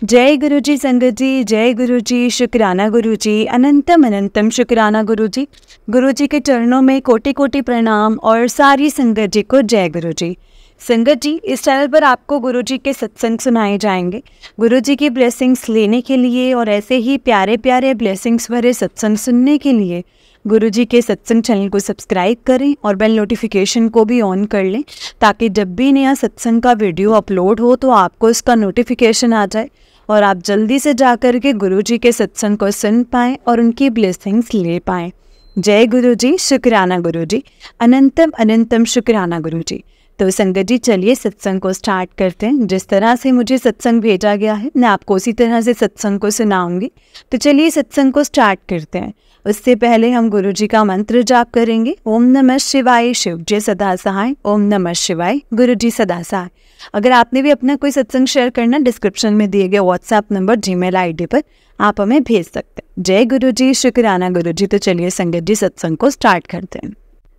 जय गुरु जी संगत जी, जय गुरु जी, शुक्राना गुरु जी, अनंतम अनंतम शुक्राना गुरु जी। गुरु जी के चरणों में कोटि कोटि प्रणाम और सारी संगत जी को जय गुरु जी। संगत जी, इस चैनल पर आपको गुरु जी के सत्संग सुनाए जाएंगे। गुरु जी की ब्लेसिंग्स लेने के लिए और ऐसे ही प्यारे प्यारे ब्लेसिंग्स भरे सत्संग सुनने के लिए गुरु जी के सत्संग चैनल को सब्सक्राइब करें और बेल नोटिफिकेशन को भी ऑन कर लें, ताकि जब भी नया सत्संग का वीडियो अपलोड हो तो आपको इसका नोटिफिकेशन आ जाए और आप जल्दी से जाकर के गुरु जी के सत्संग को सुन पाएँ और उनकी ब्लेसिंग्स ले पाएँ। जय गुरु जी, शुक्राना गुरु जी, अनंतम अनंतम शुक्राना गुरु जी। तो संगत जी, चलिए सत्संग को स्टार्ट करते हैं। जिस तरह से मुझे सत्संग भेजा गया है मैं आपको उसी तरह से सत्संग को सुनाऊंगी। तो चलिए सत्संग को स्टार्ट करते हैं। उससे पहले हम गुरु जी का मंत्र जाप करेंगे। ओम नमः शिवाय, शिव जय सदा सहाय। ओम नमः शिवाय, गुरु जी सदा सहाय। अगर आपने भी अपना कोई सत्संग शेयर करना, डिस्क्रिप्शन में दिए गए व्हाट्सएप नंबर, जीमेल आईडी पर आप हमें भेज सकते हैं। जय गुरु जी, शुक्राना गुरु जी। तो चलिए संगत जी सत्संग को स्टार्ट करते हैं।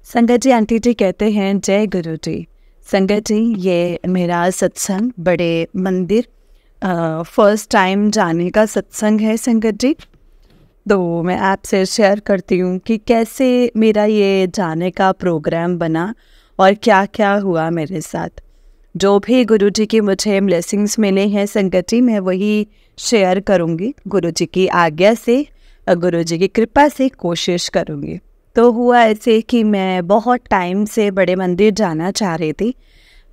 संगत जी, आंटी जी कहते हैं जय गुरु जी। संगत जी, ये मेरा सत्संग बड़े मंदिर फर्स्ट टाइम जाने का सत्संग है। संगत जी, तो मैं आपसे शेयर करती हूँ कि कैसे मेरा ये जाने का प्रोग्राम बना और क्या क्या हुआ मेरे साथ। जो भी गुरु जी की मुझे ब्लेसिंग्स मिले हैं संगत जी, मैं वही शेयर करूँगी। गुरु जी की आज्ञा से, गुरु जी की कृपा से कोशिश करूँगी। तो हुआ ऐसे कि मैं बहुत टाइम से बड़े मंदिर जाना चाह रही थी,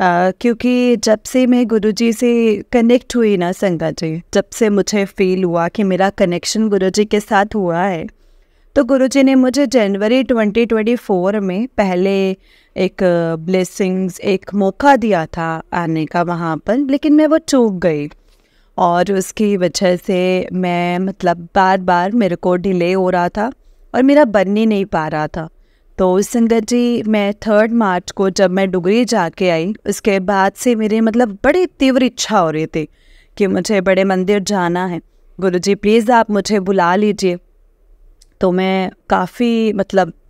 क्योंकि जब से मैं गुरु जी से कनेक्ट हुई ना संगत जी, जब से मुझे फील हुआ कि मेरा कनेक्शन गुरु जी के साथ हुआ है, तो गुरु जी ने मुझे जनवरी 2024 में पहले एक ब्लेसिंग्स, एक मौका दिया था आने का वहाँ पर, लेकिन मैं वो चूक गई और उसकी वजह से मैं बार बार मेरे को डिले हो रहा था और मेरा बन ही नहीं पा रहा था। तो संगत जी, मैं 3 मार्च को जब मैं डुगरी जाके आई, उसके बाद से मेरे बड़ी तीव्र इच्छा हो रही थी कि मुझे बड़े मंदिर जाना है। गुरु जी प्लीज़ आप मुझे बुला लीजिए। तो मैं काफ़ी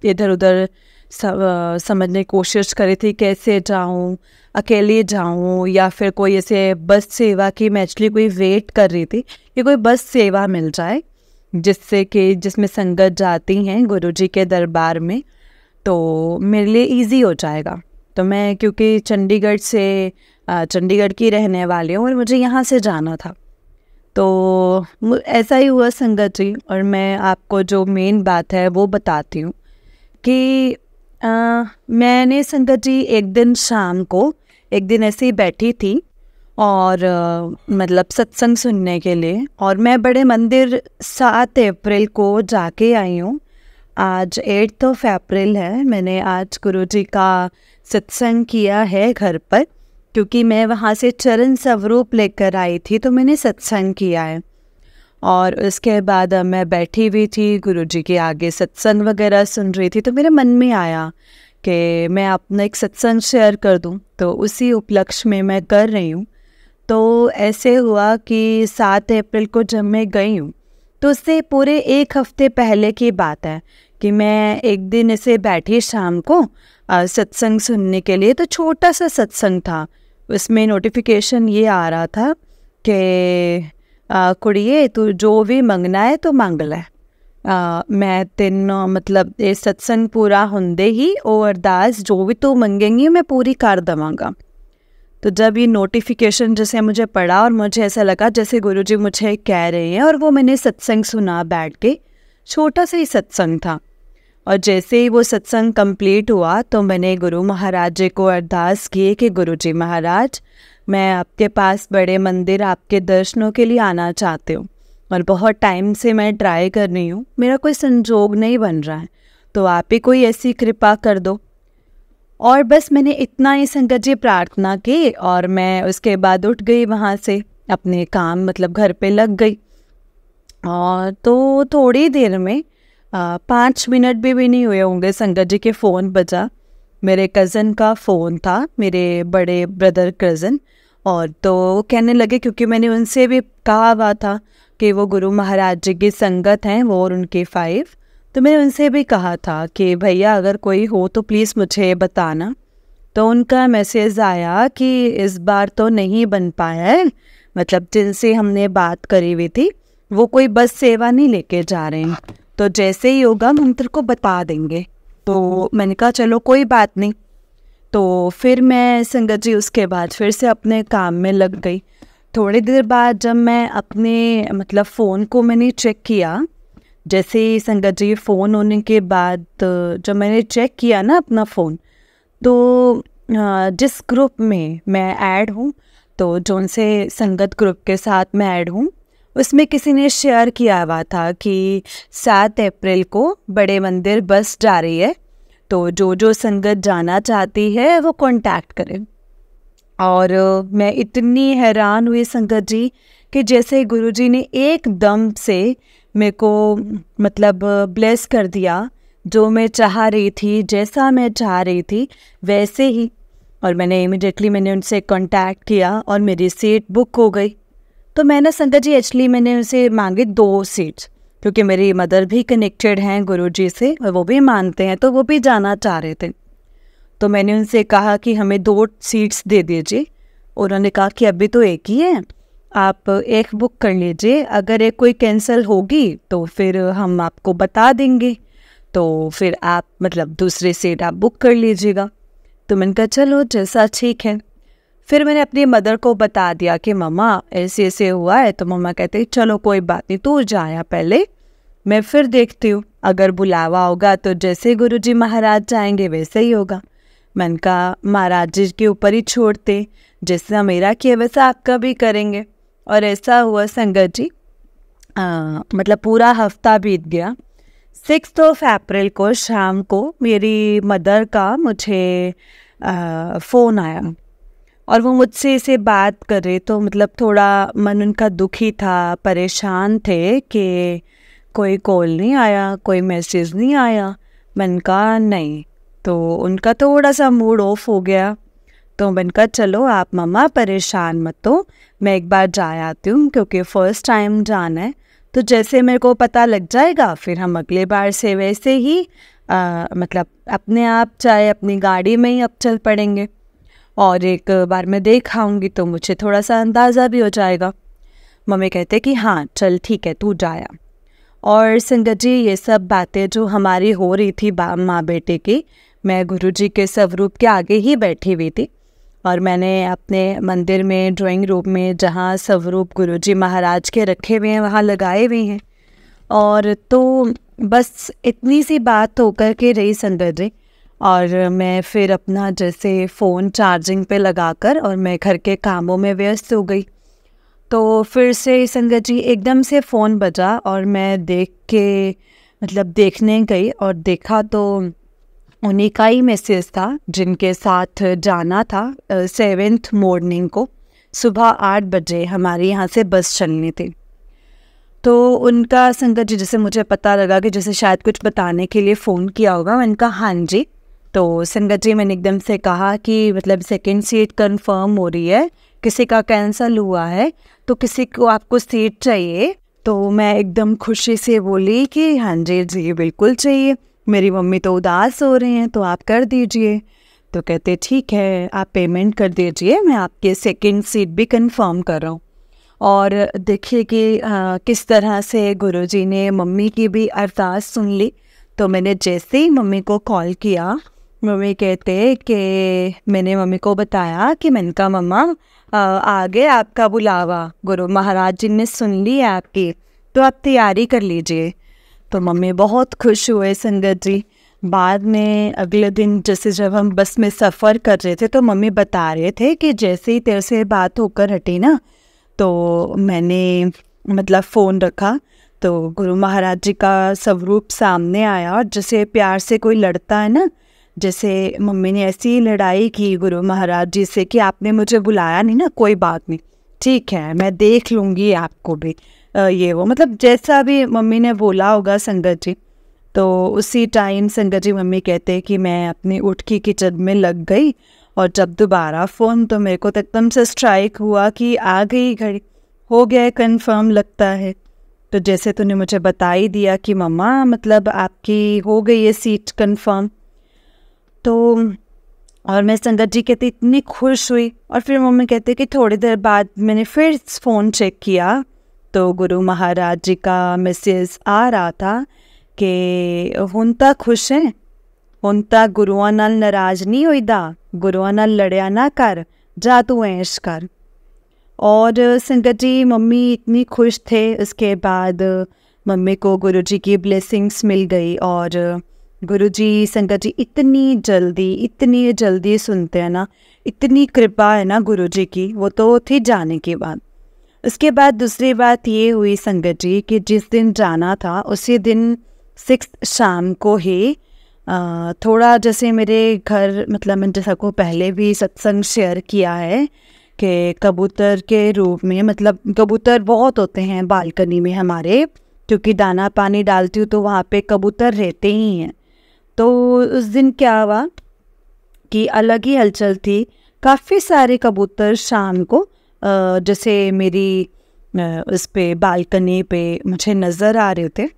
इधर उधर समझने की कोशिश करी थी, कैसे जाऊं, अकेले जाऊं या फिर कोई ऐसे बस सेवा की। मैं एक्चुअली कोई वेट कर रही थी कि कोई बस सेवा मिल जाए जिसमें संगत जाती हैं गुरु जी के दरबार में, तो मेरे लिए इजी हो जाएगा। तो मैं क्योंकि चंडीगढ़ की रहने वाली हूँ और मुझे यहाँ से जाना था, तो ऐसा ही हुआ संगत जी। और मैं आपको जो मेन बात है वो बताती हूँ कि मैंने संगत जी एक दिन शाम को, एक दिन ऐसे ही बैठी थी और सत्संग सुनने के लिए, और मैं बड़े मंदिर 7 अप्रैल को जाके आई हूँ। आज 8 अप्रैल है। मैंने आज गुरु जी का सत्संग किया है घर पर, क्योंकि मैं वहाँ से चरण स्वरूप लेकर आई थी, तो मैंने सत्संग किया है। और उसके बाद मैं बैठी हुई थी गुरु जी के आगे, सत्संग वगैरह सुन रही थी, तो मेरे मन में आया कि मैं अपना एक सत्संग शेयर कर दूं, तो उसी उपलक्ष्य में मैं कर रही हूँ। तो ऐसे हुआ कि 7 अप्रैल को जब मैं गई हूँ, तो उससे पूरे 1 हफ्ते पहले की बात है कि मैं एक दिन ऐसे बैठी शाम को सत्संग सुनने के लिए। तो छोटा सा सत्संग था, उसमें नोटिफिकेशन ये आ रहा था कि कुड़िए तू जो भी मंगना है तो मांग ले। मैं तीनों ये सत्संग पूरा होंदे ही ओ अरदास जो भी तू मंगेंगी मैं पूरी कर दवांगा। तो जब ये नोटिफिकेशन जैसे मुझे पड़ा और मुझे ऐसा लगा जैसे गुरुजी मुझे कह रहे हैं, और वो मैंने सत्संग सुना बैठ के। छोटा सा ही सत्संग था, और जैसे ही वो सत्संग कंप्लीट हुआ तो मैंने गुरु महाराज जी को अरदास की कि गुरुजी महाराज, मैं आपके पास बड़े मंदिर आपके दर्शनों के लिए आना चाहती हूँ, और बहुत टाइम से मैं ट्राई कर रही हूँ, मेरा कोई संजोग नहीं बन रहा है, तो आप ही कोई ऐसी कृपा कर दो। और बस मैंने इतना ही संगत जी प्रार्थना की, और मैं उसके बाद उठ गई वहाँ से, अपने काम घर पे लग गई। और तो थोड़ी देर में 5 मिनट भी नहीं हुए होंगे संगत जी के फ़ोन बजा। मेरे कज़न का फ़ोन था, मेरे बड़े ब्रदर कज़न, और तो वो कहने लगे, क्योंकि मैंने उनसे भी कहा हुआ था कि वो गुरु महाराज जी की संगत हैं, वो और उनके 5, तो मैंने उनसे भी कहा था कि भैया अगर कोई हो तो प्लीज़ मुझे बताना। तो उनका मैसेज आया कि इस बार तो नहीं बन पाया है, मतलब जिनसे हमने बात करी हुई थी वो कोई बस सेवा नहीं लेके जा रहे हैं, तो जैसे ही होगा हम तेरे को बता देंगे। तो मैंने कहा चलो कोई बात नहीं। तो फिर मैं संगत जी उसके बाद फिर से अपने काम में लग गई। थोड़ी देर बाद जब मैं अपने मतलब फ़ोन को मैंने चेक किया, जैसे ही संगत जी फ़ोन होने के बाद जब मैंने चेक किया ना अपना फ़ोन, तो जिस ग्रुप में मैं ऐड हूँ, तो जो उनसे संगत ग्रुप के साथ मैं ऐड हूँ, उसमें किसी ने शेयर किया हुआ था कि 7 अप्रैल को बड़े मंदिर बस जा रही है, तो जो जो संगत जाना चाहती है वो कांटेक्ट करे। और मैं इतनी हैरान हुई संगत जी कि जैसे गुरुजी ने एकदम से मेरे को मतलब ब्लेस कर दिया, जो मैं चाह रही थी, जैसा मैं चाह रही थी वैसे ही। और मैंने उनसे कांटेक्ट किया और मेरी सीट बुक हो गई। तो मैं ना संगत जी एक्चुअली मैंने उनसे मांगी 2 सीट्स, क्योंकि मेरी मदर भी कनेक्टेड हैं गुरुजी से और वो भी मानते हैं, तो वो भी जाना चाह रहे थे। तो मैंने उनसे कहा कि हमें 2 सीट्स दे दीजिए। उन्होंने कहा कि अभी तो एक ही है, आप एक बुक कर लीजिए, अगर एक कोई कैंसिल होगी तो फिर हम आपको बता देंगे, तो फिर आप मतलब दूसरी सीट आप बुक कर लीजिएगा। तो मैंने कहा चलो जैसा ठीक है। फिर मैंने अपनी मदर को बता दिया कि मम्मा ऐसे ऐसे हुआ है। तो मम्मा कहते चलो कोई बात नहीं, तू जाया पहले, मैं फिर देखती हूँ, अगर बुलावा होगा तो जैसे गुरुजी महाराज चाहेंगे वैसे ही होगा। मैंने कहा महाराज जी के ऊपर ही छोड़ते, जैसा मेरा किया वैसा आपका भी करेंगे। और ऐसा हुआ संगत जी, मतलब पूरा हफ्ता बीत गया। 6 अप्रैल को शाम को मेरी मदर का मुझे फ़ोन आया और वो मुझसे इसे बात कर रहे, तो मतलब थोड़ा मन उनका दुखी था, परेशान थे कि कोई कॉल नहीं आया, कोई मैसेज नहीं आया। मैंने कहा नहीं, तो उनका थोड़ा सा मूड ऑफ हो गया। तो मैंने कहा चलो आप मम्मा परेशान मत हो, मैं एक बार जा आती हूँ, क्योंकि फ़र्स्ट टाइम जाना है, तो जैसे मेरे को पता लग जाएगा फिर हम अगले बार से वैसे ही मतलब अपने आप चाहे अपनी गाड़ी में ही अब चल पड़ेंगे, और एक बार मैं देख आऊँगी तो मुझे थोड़ा सा अंदाज़ा भी हो जाएगा। मम्मी कहते कि हाँ चल ठीक है तू जाया। और संगत जी ये सब बातें जो हमारी हो रही थी माँ बेटे की, मैं गुरुजी के स्वरूप के आगे ही बैठी हुई थी, और मैंने अपने मंदिर में ड्राइंग रूम में जहाँ स्वरूप गुरुजी महाराज के रखे हुए हैं वहाँ लगाए हुए हैं। और तो बस इतनी सी बात होकर के रही संगत जी, और मैं फिर अपना जैसे फ़ोन चार्जिंग पे लगाकर और मैं घर के कामों में व्यस्त हो गई। तो फिर से संगत जी एकदम से फ़ोन बजा और मैं देखने गई और देखा तो उन्हीं का ही मैसेज था जिनके साथ जाना था 7th मॉर्निंग को सुबह 8 बजे हमारे यहाँ से बस चलनी थी। तो उनका संगत जी जैसे मुझे पता लगा कि जैसे शायद कुछ बताने के लिए फ़ोन किया होगा। मैंने कहा हाँ जी। तो संगत जी मैंने एकदम से कहा कि मतलब 2nd सीट कंफर्म हो रही है, किसी का कैंसिल हुआ है, तो किसी को आपको सीट चाहिए। तो मैं एकदम खुशी से बोली कि हाँ जी जी बिल्कुल चाहिए, मेरी मम्मी तो उदास हो रही हैं तो आप कर दीजिए। तो कहते ठीक है आप पेमेंट कर दीजिए, मैं आपके 2nd सीट भी कंफर्म कर रहा हूँ। और देखिए कि किस तरह से गुरुजी ने मम्मी की भी अरदास सुन ली। तो मैंने जैसे ही मम्मी को कॉल किया, मम्मी कहते कि मैंने मम्मी को बताया कि मैंने कहा मम्मा आगे आपका बुलावा, गुरु महाराज जी ने सुन ली है आपकी, तो आप तैयारी कर लीजिए। तो मम्मी बहुत खुश हुए संगत जी। बाद में अगले दिन जैसे जब हम बस में सफ़र कर रहे थे तो मम्मी बता रहे थे कि जैसे ही तेरे से बात होकर हटी ना, तो मैंने मतलब फ़ोन रखा तो गुरु महाराज जी का स्वरूप सामने आया, और जैसे प्यार से कोई लड़ता है ना, जैसे मम्मी ने ऐसी लड़ाई की गुरु महाराज जी से कि आपने मुझे बुलाया नहीं ना, कोई बात नहीं, ठीक है मैं देख लूँगी आपको भी ये वो मतलब जैसा भी मम्मी ने बोला होगा संगत जी। तो उसी टाइम संगत जी मम्मी कहते कि मैं अपनी उठ की किचन में लग गई, और जब दोबारा फ़ोन तो मेरे को तो एकदम से स्ट्राइक हुआ कि आ गई घड़ी, हो गया कंफर्म लगता है। तो जैसे तूने मुझे बता ही दिया कि मम्मा मतलब आपकी हो गई है सीट कंफर्म। तो और मैं संगत जी कहते इतनी खुश हुई। और फिर मम्मी कहते कि थोड़ी देर बाद मैंने फिर फ़ोन चेक किया तो गुरु महाराज जी का मैसेज आ रहा था कि हुण तां खुश हैं, हुण तां गुरुआं नाल नाराज़ नहीं होईदा, गुरुआं नाल लड़िया ना कर, जा तू ऐश कर। और संगत जी मम्मी इतनी खुश थे। उसके बाद मम्मी को गुरुजी की ब्लेसिंग्स मिल गई। और गुरुजी संगत जी इतनी जल्दी सुनते हैं ना, इतनी कृपा है ना गुरुजी की, वो तो थी जाने के बाद। उसके बाद दूसरी बात ये हुई संगत जी कि जिस दिन जाना था उसी दिन 6 शाम को ही थोड़ा जैसे मेरे घर, मतलब मैंने जैसा को पहले भी सत्संग शेयर किया है कि कबूतर के रूप में, मतलब कबूतर बहुत होते हैं बालकनी में हमारे, क्योंकि दाना पानी डालती हूँ तो वहाँ पे कबूतर रहते ही हैं। तो उस दिन क्या हुआ कि अलग ही हलचल थी। काफ़ी सारे कबूतर शाम को जैसे मेरी उस पे बालकनी पे मुझे नज़र आ रहे थे।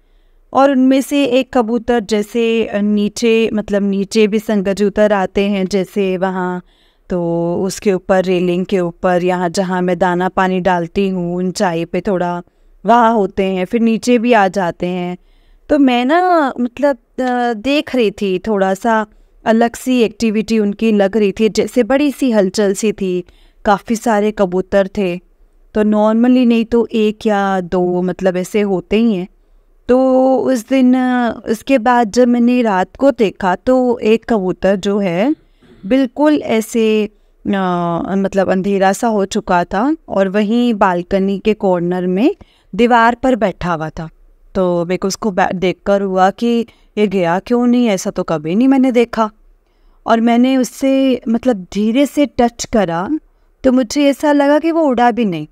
और उनमें से एक कबूतर जैसे नीचे, मतलब नीचे भी संगत जी उतर आते हैं जैसे वहाँ, तो उसके ऊपर रेलिंग के ऊपर, यहाँ जहाँ मैं दाना पानी डालती हूँ ऊंचाई पे थोड़ा वहाँ होते हैं, फिर नीचे भी आ जाते हैं। तो मैं ना मतलब देख रही थी, थोड़ा सा अलग सी एक्टिविटी उनकी लग रही थी, जैसे बड़ी सी हलचल सी थी, काफ़ी सारे कबूतर थे। तो नॉर्मली नहीं तो 1 या 2 मतलब ऐसे होते ही हैं। तो उस दिन उसके बाद जब मैंने रात को देखा तो एक कबूतर जो है बिल्कुल ऐसे मतलब अंधेरा सा हो चुका था और वहीं बालकनी के कॉर्नर में दीवार पर बैठा हुआ था। तो मेरे को उसको देखकर हुआ कि ये गया क्यों नहीं, ऐसा तो कभी नहीं मैंने देखा। और मैंने उससे मतलब धीरे से टच करा तो मुझे ऐसा लगा कि वो उड़ा भी नहीं।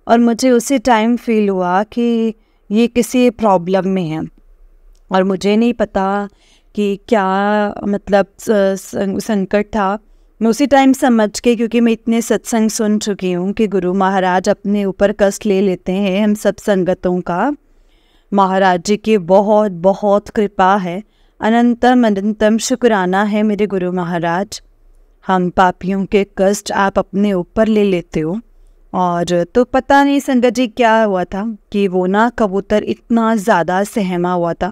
और मुझे उसी टाइम फील हुआ कि ये किसी प्रॉब्लम में है। और मुझे नहीं पता कि क्या मतलब संकट था। मैं उसी टाइम समझ के, क्योंकि मैं इतने सत्संग सुन चुकी हूँ कि गुरु महाराज अपने ऊपर कष्ट ले लेते हैं हम सब संगतों का। महाराज जी की बहुत बहुत कृपा है, अनंतम अनंतम शुक्राना है मेरे गुरु महाराज। हम पापियों के कष्ट आप अपने ऊपर ले लेते हो। और तो पता नहीं संगत जी क्या हुआ था कि वो ना कबूतर इतना ज़्यादा सहमा हुआ था,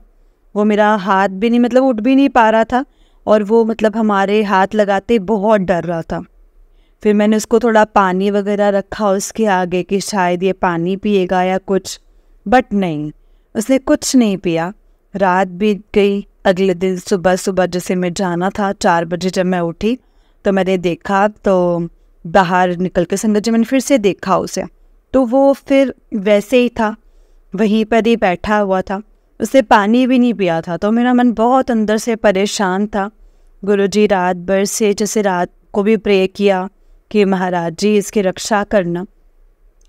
वो मेरा हाथ भी नहीं, मतलब उठ भी नहीं पा रहा था। और वो मतलब हमारे हाथ लगाते बहुत डर रहा था। फिर मैंने उसको थोड़ा पानी वगैरह रखा उसके आगे कि शायद ये पानी पिएगा या कुछ, बट नहीं, उसने कुछ नहीं पिया। रात बीत गई। अगले दिन सुबह सुबह जैसे मैं जाना था 4 बजे जब मैं उठी तो मैंने देखा, तो बाहर निकल के संगत जी मैंने फिर से देखा उसे, तो वो फिर वैसे ही था, वहीं पर ही बैठा हुआ था, उसे पानी भी नहीं पिया था। तो मेरा मन बहुत अंदर से परेशान था। गुरुजी रात भर से, जैसे रात को भी प्रे किया कि महाराज जी इसकी रक्षा करना,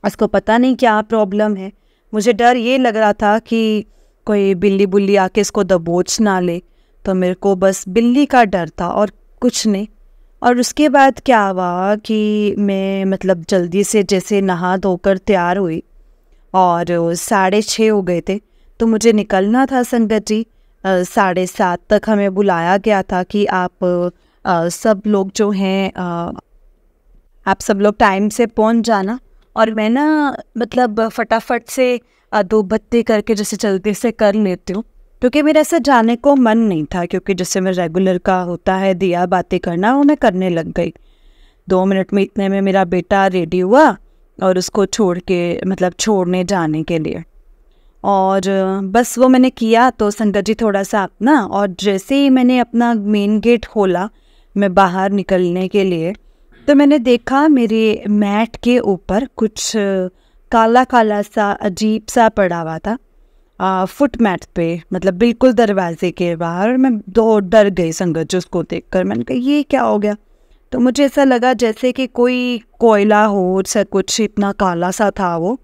उसको पता नहीं क्या प्रॉब्लम है। मुझे डर ये लग रहा था कि कोई बिल्ली बुल्ली आके इसको दबोच ना ले, तो मेरे को बस बिल्ली का डर था और कुछ नहीं। और उसके बाद क्या हुआ कि मैं मतलब जल्दी से जैसे नहा धोकर तैयार हुई और 6:30 हो गए थे, तो मुझे निकलना था संगत जी। 7:30 तक हमें बुलाया गया था कि आप सब लोग जो हैं आप सब लोग टाइम से पहुंच जाना। और मैं ना मतलब फटाफट से 2 बत्ती करके जैसे जल्दी से कर लेती हूँ, क्योंकि मेरा ऐसा जाने को मन नहीं था, क्योंकि जैसे मैं रेगुलर का होता है दिया बातें करना, वो मैं करने लग गई। 2 मिनट में इतने में मेरा बेटा रेडी हुआ और उसको छोड़ के मतलब छोड़ने जाने के लिए, और बस वो मैंने किया। तो संगत जी थोड़ा सा अपना, और जैसे ही मैंने अपना मेन गेट खोला मैं बाहर निकलने के लिए, तो मैंने देखा मेरे मैट के ऊपर कुछ काला काला सा अजीब सा पड़ा हुआ था फुट मैट पे, मतलब बिल्कुल दरवाजे के बाहर। मैं डर गई संगत जी उसको देखकर। मैंने कहा ये क्या हो गया। तो मुझे ऐसा लगा जैसे कि कोई कोयला हो, से कुछ इतना काला सा था वो,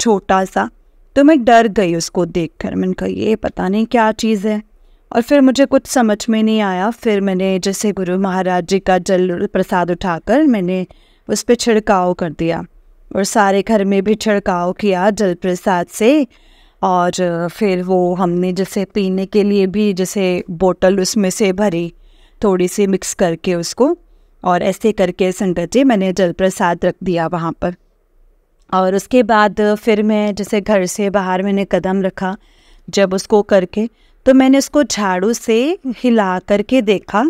छोटा सा। तो मैं डर गई उसको देखकर। मैंने कहा ये पता नहीं क्या चीज़ है। और फिर मुझे कुछ समझ में नहीं आया। फिर मैंने जैसे गुरु महाराज जी का जल प्रसाद उठाकर मैंने उस पर छिड़काव कर दिया, और सारे घर में भी छिड़काव किया जल प्रसाद से। और फिर वो हमने जैसे पीने के लिए भी जैसे बोतल उसमें से भरी, थोड़ी सी मिक्स करके उसको, और ऐसे करके संगत जी मैंने जल प्रसाद रख दिया वहाँ पर। और उसके बाद फिर मैं जैसे घर से बाहर मैंने कदम रखा जब उसको करके, तो मैंने उसको झाड़ू से हिला करके देखा,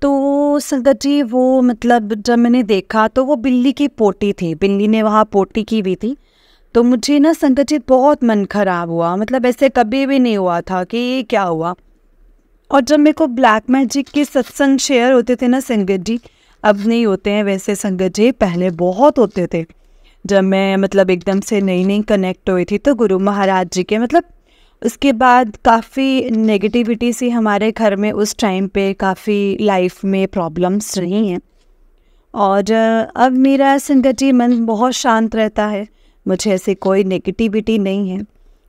तो संगत जी वो मतलब जब मैंने देखा तो वो बिल्ली की पोटी थी, बिल्ली ने वहाँ पोटी की हुई थी। तो मुझे ना संगत जी बहुत मन खराब हुआ, मतलब ऐसे कभी भी नहीं हुआ था कि ये क्या हुआ। और जब मेरे को ब्लैक मैजिक के सत्संग शेयर होते थे ना संगत जी, अब नहीं होते हैं वैसे संगत जी, पहले बहुत होते थे। जब मैं मतलब एकदम से नई नई कनेक्ट हुई थी तो गुरु महाराज जी के मतलब उसके बाद काफ़ी नेगेटिविटी सी हमारे घर में उस टाइम पे काफ़ी लाइफ में प्रॉब्लम्स रही हैं। और अब मेरा संगत जी मन बहुत शांत रहता है, मुझे ऐसे कोई नेगेटिविटी नहीं है।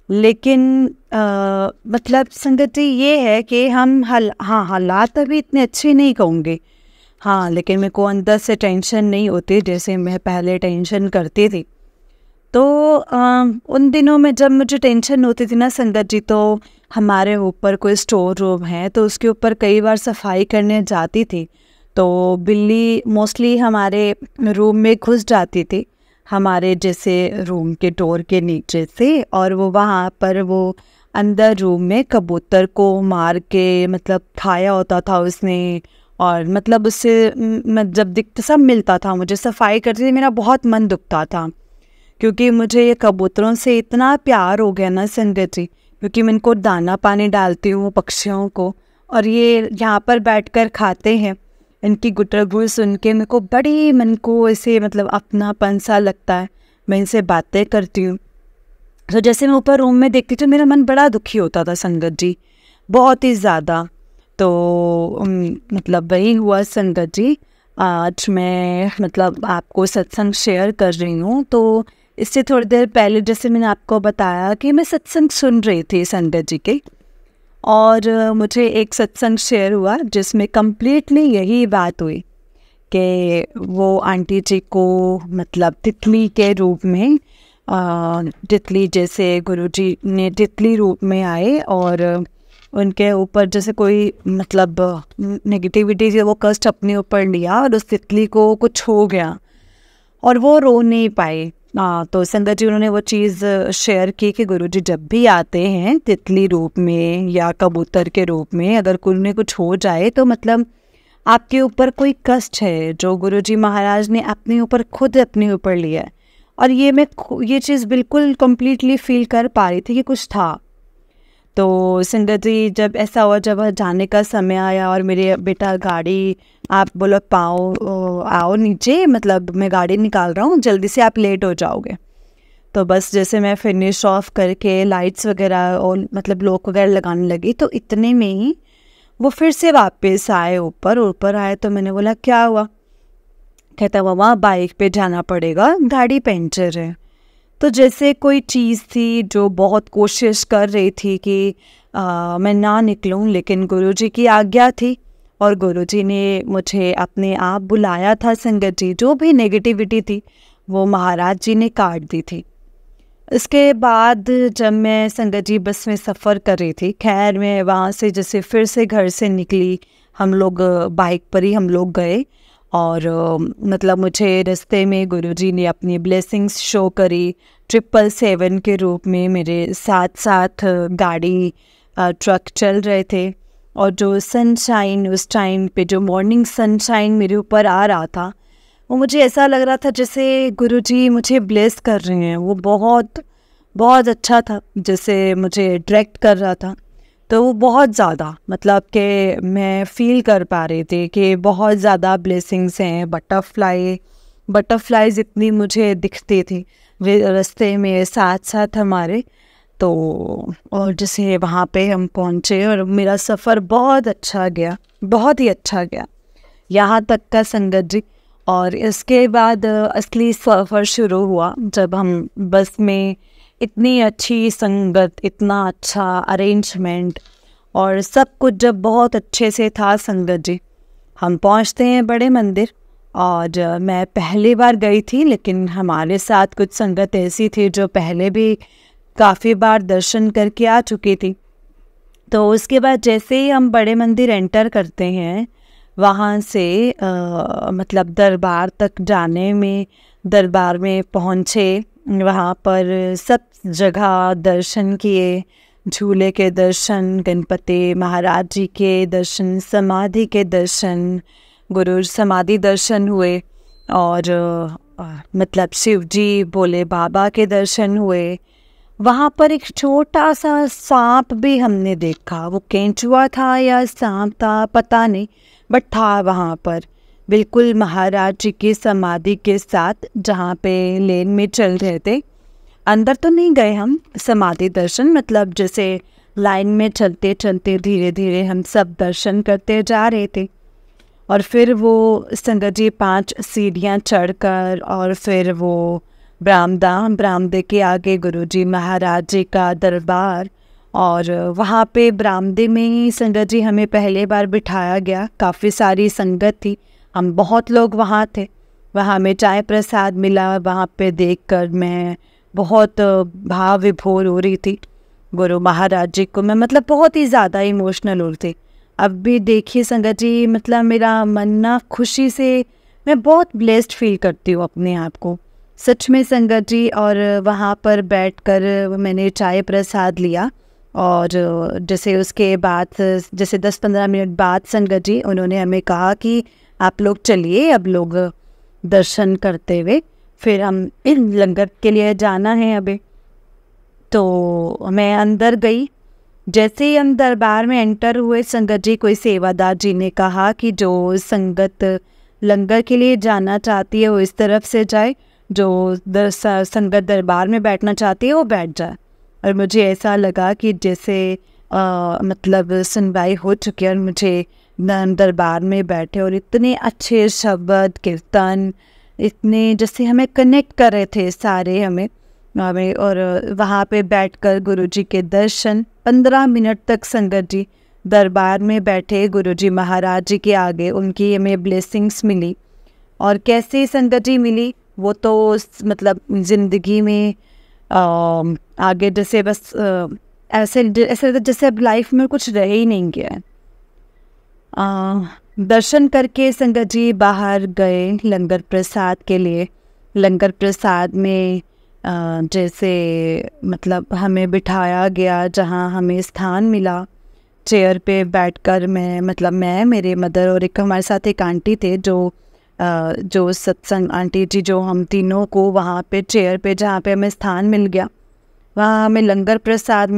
लेकिन मतलब संगत जी ये है कि हम हालात अभी इतने अच्छे नहीं कहूँगे, हाँ, लेकिन मेरे को अंदर से टेंशन नहीं होती जैसे मैं पहले टेंशन करती थी। तो उन दिनों में जब मुझे टेंशन होती थी ना संगत जी, तो हमारे ऊपर कोई स्टोर रूम है तो उसके ऊपर कई बार सफाई करने जाती थी, तो बिल्ली मोस्टली हमारे रूम में घुस जाती थी, हमारे जैसे रूम के डोर के नीचे से, और वो वहाँ पर वो अंदर रूम में कबूतर को मार के मतलब खाया होता था उसने। और मतलब उससे जब दिखता सब मिलता था, मुझे सफाई करती थी, मेरा बहुत मन दुखता था क्योंकि मुझे ये कबूतरों से इतना प्यार हो गया ना संगत जी, क्योंकि मैं इनको दाना पानी डालती हूँ पक्षियों को, और ये यहाँ पर बैठकर खाते हैं, इनकी गुटरगुल सुन के मेरे को बड़ी मन को ऐसे मतलब अपनापन सा लगता है, मैं इनसे बातें करती हूँ। तो जैसे मैं ऊपर रूम में देखती थी मेरा मन बड़ा दुखी होता था संगत जी, बहुत ही ज़्यादा। तो मतलब वही हुआ संगत जी, आज मैं मतलब आपको सत्संग शेयर कर रही हूँ। तो इससे थोड़ी देर पहले जैसे मैंने आपको बताया कि मैं सत्संग सुन रही थी संगत जी के, और मुझे एक सत्संग शेयर हुआ जिसमें कम्प्लीटली यही बात हुई कि वो आंटी जी को मतलब तितली के रूप में, तितली जैसे गुरुजी ने तितली रूप में आए और उनके ऊपर जैसे कोई मतलब नेगेटिविटी से वो कष्ट अपने ऊपर लिया और उस तितली को कुछ हो गया और वो रो नहीं पाए। तो संगत जी उन्होंने वो चीज़ शेयर की कि गुरुजी जब भी आते हैं तितली रूप में या कबूतर के रूप में, अगर उन्हें कुछ हो जाए तो मतलब आपके ऊपर कोई कष्ट है जो गुरुजी महाराज ने अपने ऊपर खुद अपने ऊपर लिया है। और ये चीज़ बिल्कुल कम्प्लीटली फील कर पा रही थी कि कुछ था। तो संगत जी जब ऐसा हुआ, जब जाने का समय आया और मेरे बेटा गाड़ी, आप बोलो आओ नीचे, मतलब मैं गाड़ी निकाल रहा हूँ, जल्दी से आप लेट हो जाओगे। तो बस जैसे मैं फिनिश ऑफ करके लाइट्स वगैरह और मतलब लॉक वगैरह लगाने लगी तो इतने में ही वो फिर से वापस आए, ऊपर आए। तो मैंने बोला क्या हुआ? कहता मामा बाइक पे जाना पड़ेगा, गाड़ी पंचर है। तो जैसे कोई चीज़ थी जो बहुत कोशिश कर रही थी कि मैं ना निकलूं, लेकिन गुरुजी की आज्ञा थी और गुरुजी ने मुझे अपने आप बुलाया था संगत जी। जो भी नेगेटिविटी थी वो महाराज जी ने काट दी थी। इसके बाद जब मैं संगत जी बस में सफ़र कर रही थी, खैर मैं वहाँ से जैसे फिर से घर से निकली, हम लोग बाइक पर ही हम लोग गए और मतलब मुझे रास्ते में गुरुजी ने अपनी ब्लेसिंग्स शो करी 777 के रूप में। मेरे साथ साथ गाड़ी ट्रक चल रहे थे और जो सनशाइन उस टाइम पे, जो मॉर्निंग सनशाइन मेरे ऊपर आ रहा था, वो मुझे ऐसा लग रहा था जैसे गुरुजी मुझे ब्लेस कर रहे हैं। वो बहुत बहुत अच्छा था, जैसे मुझे डायरेक्ट कर रहा था। तो वो बहुत ज़्यादा मतलब कि मैं फील कर पा रही थी कि बहुत ज़्यादा ब्लेसिंग्स हैं। बटरफ्लाइज इतनी मुझे दिखती थी रास्ते में साथ साथ हमारे। तो और जैसे वहाँ पे हम पहुँचे और मेरा सफ़र बहुत अच्छा गया, बहुत ही अच्छा गया यहाँ तक का संगत जी। और इसके बाद असली सफ़र शुरू हुआ जब हम बस में, इतनी अच्छी संगत, इतना अच्छा अरेंजमेंट और सब कुछ जब बहुत अच्छे से था संगत जी। हम पहुंचते हैं बड़े मंदिर और मैं पहली बार गई थी, लेकिन हमारे साथ कुछ संगत ऐसी थी जो पहले भी काफ़ी बार दर्शन करके आ चुकी थी। तो उसके बाद जैसे ही हम बड़े मंदिर एंटर करते हैं वहाँ से मतलब दरबार तक जाने में, दरबार में पहुँचे, वहाँ पर सब जगह दर्शन किए, झूले के दर्शन, गणपति महाराज जी के दर्शन, समाधि के दर्शन, गुरु समाधि दर्शन हुए, और मतलब शिव जी भोले बाबा के दर्शन हुए। वहाँ पर एक छोटा सा सांप भी हमने देखा, वो केंचुआ था या सांप था पता नहीं, बट था वहाँ पर, बिल्कुल महाराज जी की समाधि के साथ, जहाँ पे लेन में चल रहे थे। अंदर तो नहीं गए हम, समाधि दर्शन मतलब जैसे लाइन में चलते चलते धीरे धीरे हम सब दर्शन करते जा रहे थे। और फिर वो संगत जी 5 सीढ़ियाँ चढ़कर, और फिर वो बरामदे के आगे गुरुजी महाराज जी का दरबार, और वहाँ पे बरामदे में ही संगत जी हमें पहले बार बिठाया गया। काफ़ी सारी संगत थी, हम बहुत लोग वहाँ थे। वहाँ में चाय प्रसाद मिला, वहाँ पे देखकर मैं बहुत भाव विभोर हो रही थी गुरु महाराज जी को। मैं मतलब बहुत ही ज़्यादा इमोशनल हो रही थी। अब भी देखिए संगत जी, मतलब मेरा मन ना खुशी से, मैं बहुत ब्लेस्ड फील करती हूँ अपने आप को, सच में संगत जी। और वहाँ पर बैठकर मैंने चाय प्रसाद लिया, और जैसे उसके बाद जैसे 10-15 मिनट बाद संगत जी उन्होंने हमें कहा कि आप लोग चलिए, अब लोग दर्शन करते हुए फिर हम लंगर के लिए जाना है अभी। तो मैं अंदर गई। जैसे ही हम दरबार में एंटर हुए संगत जी, कोई सेवादार जी ने कहा कि जो संगत लंगर के लिए जाना चाहती है वो इस तरफ से जाए, जो संगत दरबार में बैठना चाहती है वो बैठ जाए। और मुझे ऐसा लगा कि जैसे मतलब सुनवाई हो चुकी है और मुझे दरबार में बैठे और इतने अच्छे शब्द कीर्तन, इतने जैसे हमें कनेक्ट कर रहे थे सारे हमें। और वहाँ पे बैठकर गुरुजी के दर्शन 15 मिनट तक संगत जी दरबार में बैठे, गुरुजी महाराज जी के आगे, उनकी हमें ब्लेसिंग्स मिली। और कैसे संगत जी मिली वो तो मतलब ज़िंदगी में आगे जैसे बस ऐसे जैसे अब लाइफ में कुछ रह ही नहीं गया है। दर्शन करके संगत जी बाहर गए लंगर प्रसाद के लिए। लंगर प्रसाद में जैसे मतलब हमें बिठाया गया, जहाँ हमें स्थान मिला चेयर पे बैठकर। मैं मेरे मदर और एक हमारे साथ एक आंटी थे जो सत्संग आंटी जी, जो हम तीनों को वहाँ पे चेयर पे जहाँ पे हमें स्थान मिल गया, वहाँ हमें लंगर प्रसाद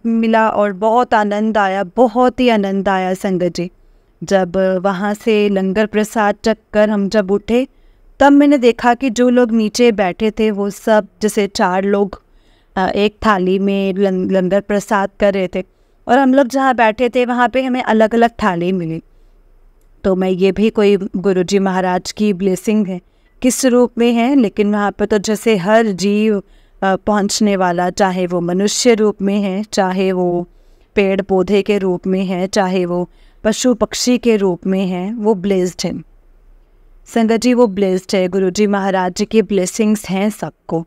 मिला और बहुत आनंद आया, बहुत ही आनंद आया संगत जी। जब वहाँ से लंगर प्रसाद चख कर हम जब उठे, तब मैंने देखा कि जो लोग नीचे बैठे थे वो सब जैसे 4 लोग एक थाली में लंगर प्रसाद कर रहे थे, और हम लोग जहाँ बैठे थे वहाँ पे हमें अलग अलग थाली मिली। तो मैं ये भी कोई गुरुजी महाराज की ब्लेसिंग है, किस रूप में है, लेकिन वहाँ पर तो जैसे हर जीव पहुँचने वाला, चाहे वो मनुष्य रूप में है, चाहे वो पेड़ पौधे के रूप में है, चाहे वो पशु पक्षी के रूप में है, वो ब्लेस्ड है संगत जी, वो ब्लेस्ड है। गुरुजी महाराज जी की ब्लेसिंग्स हैं सबको।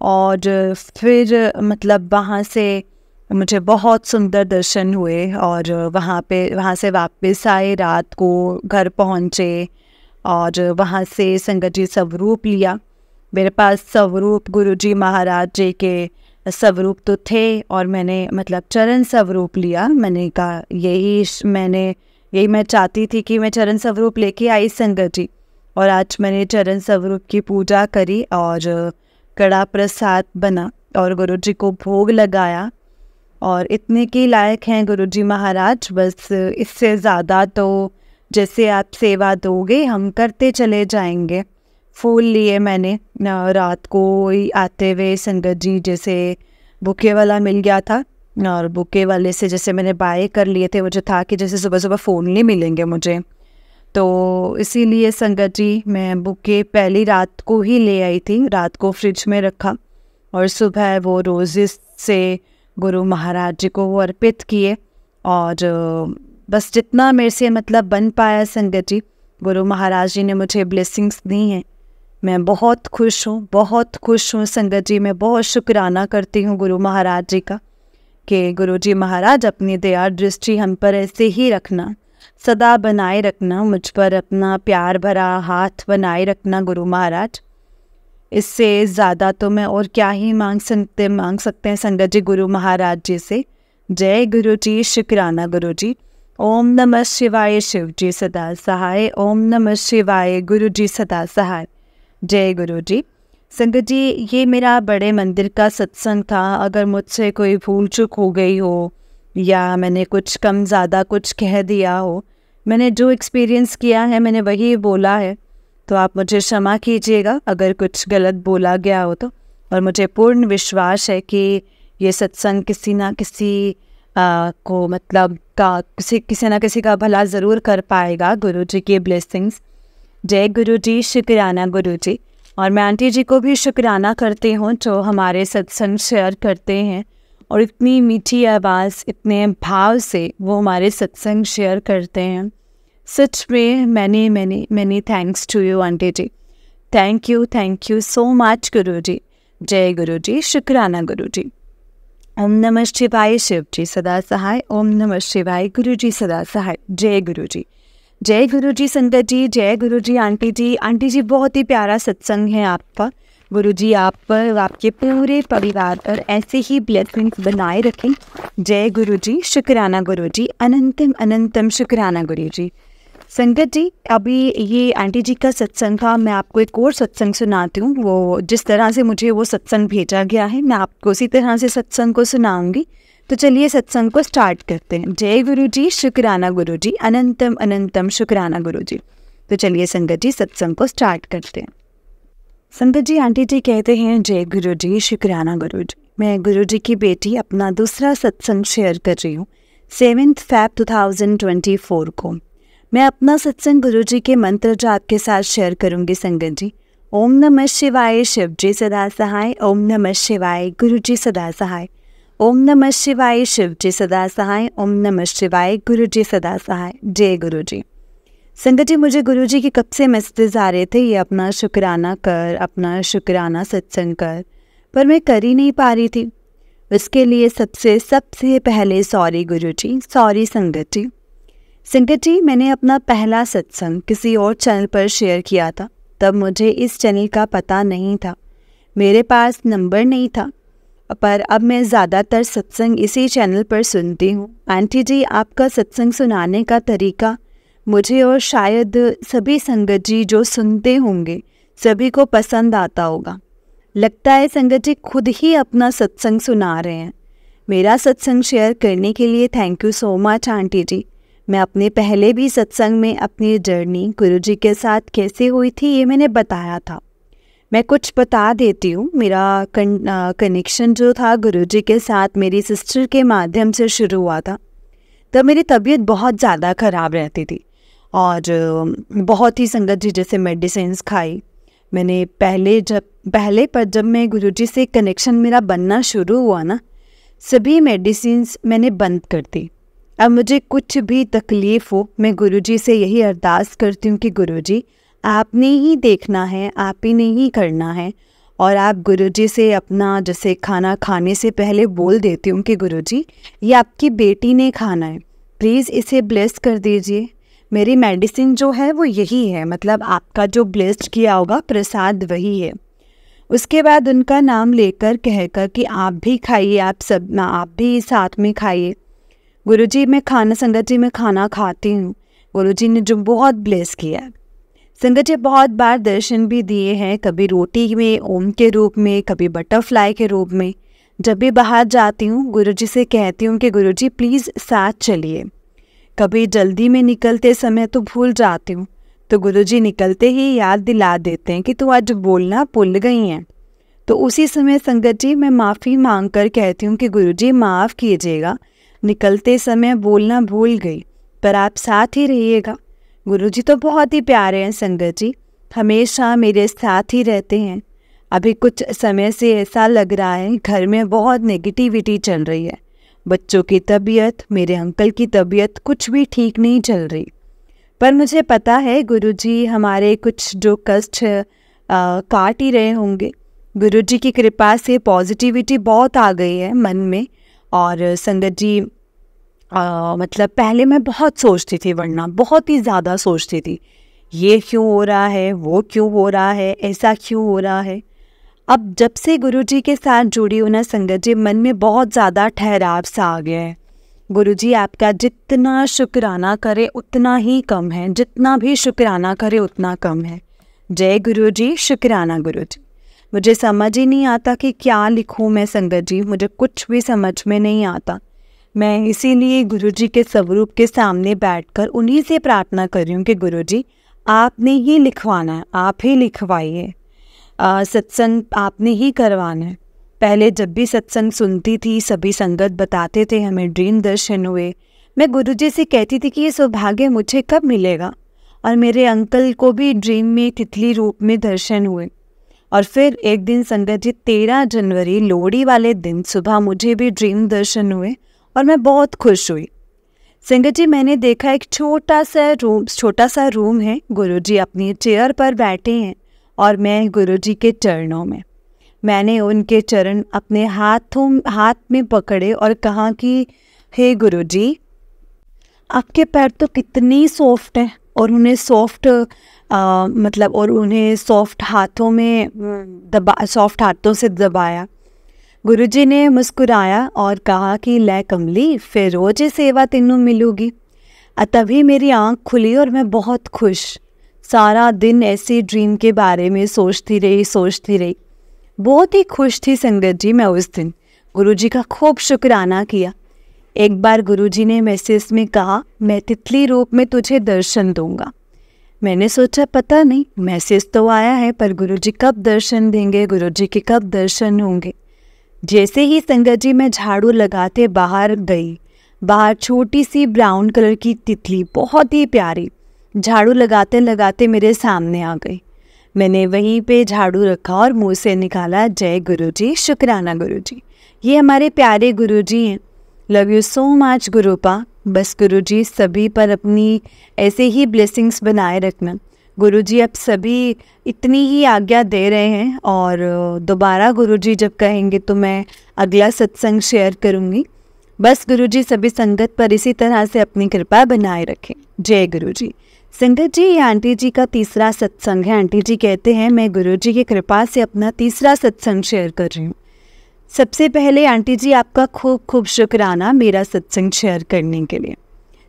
और फिर मतलब वहाँ से मुझे बहुत सुंदर दर्शन हुए, और वहाँ से वापस आए, रात को घर पहुँचे, और वहाँ से संगत जी स्वरूप लिया। मेरे पास स्वरूप गुरुजी महाराज जी के स्वरूप तो थे, और मैंने मतलब चरण स्वरूप लिया। मैंने कहा यही मैं चाहती थी कि मैं चरण स्वरूप लेके आई संगत जी। और आज मैंने चरण स्वरूप की पूजा करी, और कड़ा प्रसाद बना और गुरुजी को भोग लगाया। और इतने के लायक हैं गुरुजी महाराज, बस इससे ज़्यादा तो जैसे आप सेवा दोगे हम करते चले जाएंगे। फूल लिए मैंने रात को ही आते हुए संगत जी, जैसे बुके वाला मिल गया था, और बुके वाले से जैसे मैंने बाय कर लिए थे, मुझे था कि जैसे सुबह सुबह फ़ोन नहीं मिलेंगे मुझे, तो इसीलिए संगत जी मैं बुके पहली रात को ही ले आई थी, रात को फ्रिज में रखा, और सुबह वो रोजेस से गुरु महाराज जी को वो अर्पित किए। और बस जितना मेरे से मतलब बन पाया संगत जी, गुरु महाराज जी ने मुझे ब्लेसिंग्स दी हैं। मैं बहुत खुश हूँ संगत जी। मैं बहुत शुक्राना करती हूँ गुरु महाराज जी का कि गुरु जी महाराज अपनी दया दृष्टि हम पर ऐसे ही रखना, सदा बनाए रखना मुझ पर अपना प्यार भरा हाथ बनाए रखना गुरु महाराज। इससे ज़्यादा तो मैं और क्या ही मांग सकते हैं संगत जी गुरु महाराज जी से। जय गुरु जी, शुक्राना गुरु जी। ओम नमः शिवाय, शिव जी सदा सहाय। ओम नमः शिवाय, गुरु जी सदा सहाय। जय गुरु जी। संगत जी, ये मेरा बड़े मंदिर का सत्संग था। अगर मुझसे कोई भूल चूक हो गई हो या मैंने कुछ कम ज़्यादा कुछ कह दिया हो, मैंने जो एक्सपीरियंस किया है मैंने वही बोला है, तो आप मुझे क्षमा कीजिएगा अगर कुछ गलत बोला गया हो तो। और मुझे पूर्ण विश्वास है कि ये सत्संग किसी ना किसी को मतलब किसी ना किसी का भला ज़रूर कर पाएगा। गुरु जी की ब्लेसिंग्स। जय गुरु जी, शुक्राना गुरु जी। और मैं आंटी जी को भी शुक्राना करती हूँ जो हमारे सत्संग शेयर करते हैं और इतनी मीठी आवाज़, इतने भाव से वो हमारे सत्संग शेयर करते हैं। सच में many thanks to you aunty ji. Thank you so much guru ji. जय गुरु जी, शुक्राना गुरु जी। ओम नमः शिवाय, शिव जी सदा सहाय। ओम नमः शिवाय, गुरु जी सदा सहाय। जय गुरु जी। जय गुरु जी संगत जी। जय गुरु जी आंटी जी। आंटी जी, बहुत ही प्यारा सत्संग है आपका। गुरु जी आप पर, आपके पूरे परिवार पर ऐसे ही ब्लेसिंग्स बनाए रखें। जय गुरु जी, शुक्राना गुरु जी। अनंतम अनंतम शुक्राना गुरु जी। संगत जी, अभी ये आंटी जी का सत्संग था। मैं आपको एक और सत्संग सुनाती हूँ। वो जिस तरह से मुझे वो सत्संग भेजा गया है मैं आपको उसी तरह से सत्संग को सुनाऊंगी। तो चलिए सत्संग को स्टार्ट करते हैं। जय गुरु जी, शुक्राना गुरु जी। अनंतम अनंतम शुक्राना गुरु जी। तो चलिए संगत जी सत्संग को स्टार्ट करते हैं। संगत जी, आंटी जी कहते हैं जय गुरु जी, शुक्राना गुरु जी। मैं गुरु जी की बेटी अपना दूसरा सत्संग शेयर कर रही हूँ 7 Feb 2024 को। मैं अपना सत्संग गुरु जी के मंत्र जाप के साथ शेयर करूंगी संगत जी। ओम नमः शिवाय, शिव जी सदा सहाय। ओम नमः शिवाय, गुरु जी सदा सहाय। ओम नमः शिवाय, शिव जी सदा सहाय। ओम नमः शिवाय, गुरु जी सदा सहाय। जय गुरु जी। संगत जी, मुझे गुरु जी की कब से मैसेजेस आ रहे थे ये अपना शुक्राना कर, अपना शुक्राना सत्संग कर, पर मैं कर ही नहीं पा रही थी। उसके लिए सबसे पहले सॉरी गुरु जी, सॉरी संगत जी। संगत जी, मैंने अपना पहला सत्संग किसी और चैनल पर शेयर किया था। तब मुझे इस चैनल का पता नहीं था, मेरे पास नंबर नहीं था, पर अब मैं ज़्यादातर सत्संग इसी चैनल पर सुनती हूँ। आंटी जी, आपका सत्संग सुनाने का तरीका मुझे और शायद सभी संगत जी जो सुनते होंगे सभी को पसंद आता होगा। लगता है संगत जी खुद ही अपना सत्संग सुना रहे हैं। मेरा सत्संग शेयर करने के लिए thank you so much aunty ji. मैं अपने पहले भी सत्संग में अपनी जर्नी गुरु जी के साथ कैसे हुई थी ये मैंने बताया था। मैं कुछ बता देती हूँ। मेरा कनेक्शन जो था गुरु जी के साथ मेरी सिस्टर के माध्यम से शुरू हुआ था। तब मेरी तबीयत बहुत ज़्यादा ख़राब रहती थी और बहुत ही संगत जी जैसे मेडिसिन्स खाई मैंने जब मैं गुरु जी से कनेक्शन मेरा बनना शुरू हुआ ना, सभी मेडिसिन्स मैंने बंद कर दी। अब मुझे कुछ भी तकलीफ़ हो मैं गुरु जी से यही अरदास करती हूँ कि गुरु जी आपने ही देखना है, आप ही ने ही करना है। और आप गुरु जी से अपना जैसे खाना खाने से पहले बोल देती हूँ कि गुरु जी ये आपकी बेटी ने खाना है, प्लीज़ इसे ब्लेस कर दीजिए। मेरी मेडिसिन जो है वो यही है, मतलब आपका जो ब्लेस्ड किया होगा प्रसाद वही है। उसके बाद उनका नाम लेकर कहकर कि आप भी खाइए, आप भी साथ में खाइए। गुरुजी मैं संगत जी मैं खाना खाती हूँ। गुरुजी ने जो बहुत ब्लेस किया। संगत जी बहुत बार दर्शन भी दिए हैं, कभी रोटी में ओम के रूप में, कभी बटरफ्लाई के रूप में। जब भी बाहर जाती हूँ गुरुजी से कहती हूँ कि गुरुजी प्लीज़ साथ चलिए। कभी जल्दी में निकलते समय तो भूल जाती हूँ, तो गुरुजी निकलते ही याद दिला देते हैं कि तू आज बोलना भूल गई हैं। तो उसी समय संगत जी मैं माफ़ी मांग कर कहती हूँ कि गुरुजी माफ़ कीजिएगा, निकलते समय बोलना भूल गई, पर आप साथ ही रहिएगा। गुरुजी तो बहुत ही प्यारे हैं संगत जी, हमेशा मेरे साथ ही रहते हैं। अभी कुछ समय से ऐसा लग रहा है घर में बहुत नेगेटिविटी चल रही है। बच्चों की तबीयत, मेरे अंकल की तबीयत कुछ भी ठीक नहीं चल रही, पर मुझे पता है गुरुजी हमारे कुछ जो कष्ट काट ही रहे होंगे। गुरुजी की कृपा से पॉजिटिविटी बहुत आ गई है मन में। और संगत जी मतलब पहले मैं बहुत सोचती थी, वरना बहुत ही ज़्यादा सोचती थी, ये क्यों हो रहा है, वो क्यों हो रहा है, ऐसा क्यों हो रहा है। अब जब से गुरुजी के साथ जुड़ी हूँ ना संगत जी, मन में बहुत ज़्यादा ठहराव सा आ गया है। गुरुजी आपका जितना शुक्राना करे उतना ही कम है, जितना भी शुक्राना करे उतना कम है। जय गुरुजी, शुक्राना गुरुजी। मुझे समझ ही नहीं आता कि क्या लिखूँ मैं संगत जी, मुझे कुछ भी समझ में नहीं आता। मैं इसीलिए गुरुजी के स्वरूप के सामने बैठकर उन्हीं से प्रार्थना कर रही हूँ कि गुरुजी आपने ही लिखवाना है, आप ही लिखवाइए। सत्संग आपने ही करवाना है। पहले जब भी सत्संग सुनती थी, सभी संगत बताते थे हमें ड्रीम दर्शन हुए। मैं गुरुजी से कहती थी कि ये सौभाग्य मुझे कब मिलेगा, और मेरे अंकल को भी ड्रीम में तितली रूप में दर्शन हुए। और फिर एक दिन संगत जी 13 जनवरी लोहड़ी वाले दिन सुबह मुझे भी ड्रीम दर्शन हुए और मैं बहुत खुश हुई। संगत जी मैंने देखा एक छोटा सा रूम है, गुरुजी अपनी चेयर पर बैठे हैं और मैं गुरुजी के चरणों में। मैंने उनके चरण अपने हाथ में पकड़े और कहा कि हे गुरुजी, आपके पैर तो कितनी सॉफ्ट हैं, और उन्हें सॉफ्ट हाथों से दबाया। गुरुजी ने मुस्कुराया और कहा कि ले कमली, फिर रोज सेवा तेनू मिलूगी। तभी मेरी आंख खुली और मैं बहुत खुश। सारा दिन ऐसे ड्रीम के बारे में सोचती रही। बहुत ही खुश थी संगत जी मैं उस दिन। गुरुजी का खूब शुक्राना किया। एक बार गुरुजी ने मैसेज में कहा, मैं तितली रूप में तुझे दर्शन दूंगा। मैंने सोचा पता नहीं, मैसेज तो आया है, पर गुरुजी कब दर्शन देंगे, गुरुजी के कब दर्शन होंगे। जैसे ही संगत जी मैं झाड़ू लगाते बाहर गई, बाहर छोटी सी ब्राउन कलर की तितली बहुत ही प्यारी झाड़ू लगाते लगाते मेरे सामने आ गई। मैंने वहीं पे झाड़ू रखा और मुंह से निकाला, जय गुरुजी, शुक्राना गुरुजी। ये हमारे प्यारे गुरुजी हैं। Love you so much गुरुपा। बस गुरुजी सभी पर अपनी ऐसे ही ब्लेसिंग्स बनाए रखना। गुरुजी अब सभी इतनी ही आज्ञा दे रहे हैं, और दोबारा गुरुजी जब कहेंगे तो मैं अगला सत्संग शेयर करूँगी। बस गुरुजी सभी संगत पर इसी तरह से अपनी कृपा बनाए रखें। जय गुरुजी। संगत जी, ये आंटी जी का तीसरा सत्संग है। आंटी जी कहते हैं मैं गुरुजी की कृपा से अपना तीसरा सत्संग शेयर कर रही हूँ। सबसे पहले आंटी जी आपका खूब खूब शुक्राना मेरा सत्संग शेयर करने के लिए।